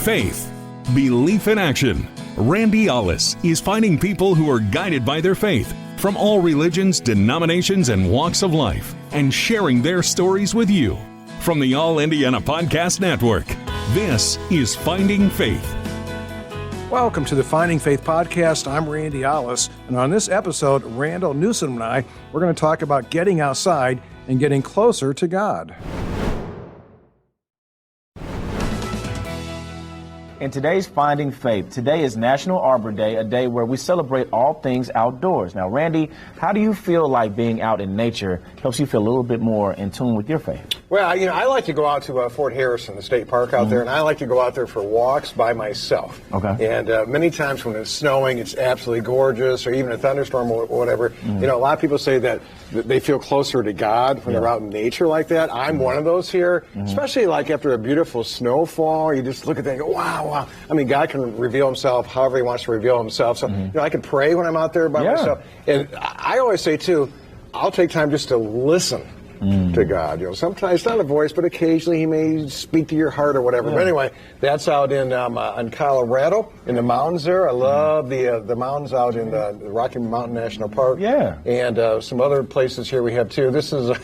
Faith. Belief in action. Randy Ollis is finding people who are guided by their faith from all religions, denominations, and walks of life, and sharing their stories with you. From the All Indiana Podcast Network, this is Finding Faith. Welcome to the Finding Faith Podcast. I'm Randy Ollis, and on this episode, Randall Newsome and I, we're going to talk about getting outside and getting closer to God. In today's Finding Faith, today is National Arbor Day, a day where we celebrate all things outdoors. Now, Randy, how do you feel like being out in nature helps you feel a little bit more in tune with your faith? Well, I like to go out to Fort Harrison, the state park out there, and I like to go out there for walks by myself. Okay. And many times when it's snowing, it's absolutely gorgeous, or even a thunderstorm or whatever. A lot of people say that they feel closer to God when they're out in nature like that. I'm one of those here, especially like after a beautiful snowfall. You just look at that and go, wow. I mean, God can reveal himself however he wants to reveal himself. So, I can pray when I'm out there by myself. And I always say, too, I'll take time just to listen to God. Sometimes not a voice, but occasionally he may speak to your heart or whatever. But anyway, that's out in Colorado, in the mountains there. I love the mountains out in the Rocky Mountain National Park. Yeah. And some other places here we have, too. This is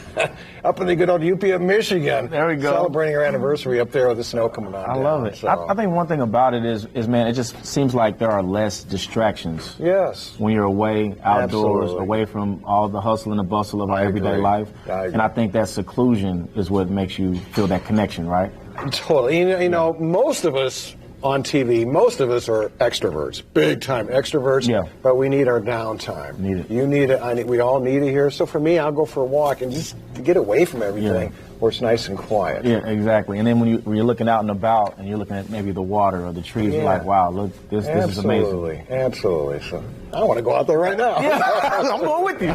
up in the good old UP of Michigan. There we go. Celebrating our anniversary up there with the snow coming on. I love it. So. I think one thing about it is, man, it just seems like there are less distractions. Yes. When you're away, outdoors, Absolutely. Away from all the hustle and the bustle of our everyday life. And I think that seclusion is what makes you feel that connection, right? Totally. Most of us on TV, most of us are extroverts, big time extroverts. Yeah. But we need our downtime. Need it. You need it. We all need it here. So for me, I'll go for a walk and just get away from everything where it's nice and quiet. Yeah, exactly. And then when you're looking out and about and you're looking at maybe the water or the trees, you're like, wow, look, this is amazing. Absolutely. So I want to go out there right now. Yeah, I'm going with you.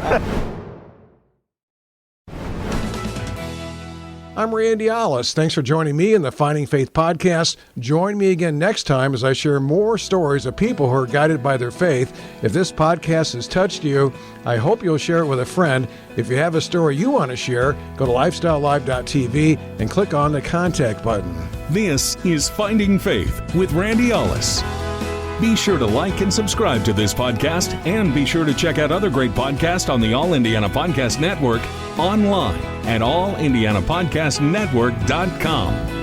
I'm Randy Ollis. Thanks for joining me in the Finding Faith Podcast. Join me again next time as I share more stories of people who are guided by their faith. If this podcast has touched you, I hope you'll share it with a friend. If you have a story you want to share, go to Life.Style.Live and click on the contact button. This is Finding Faith with Randy Ollis. Be sure to like and subscribe to this podcast, and be sure to check out other great podcasts on the All Indiana Podcast Network online at allindianapodcastnetwork.com.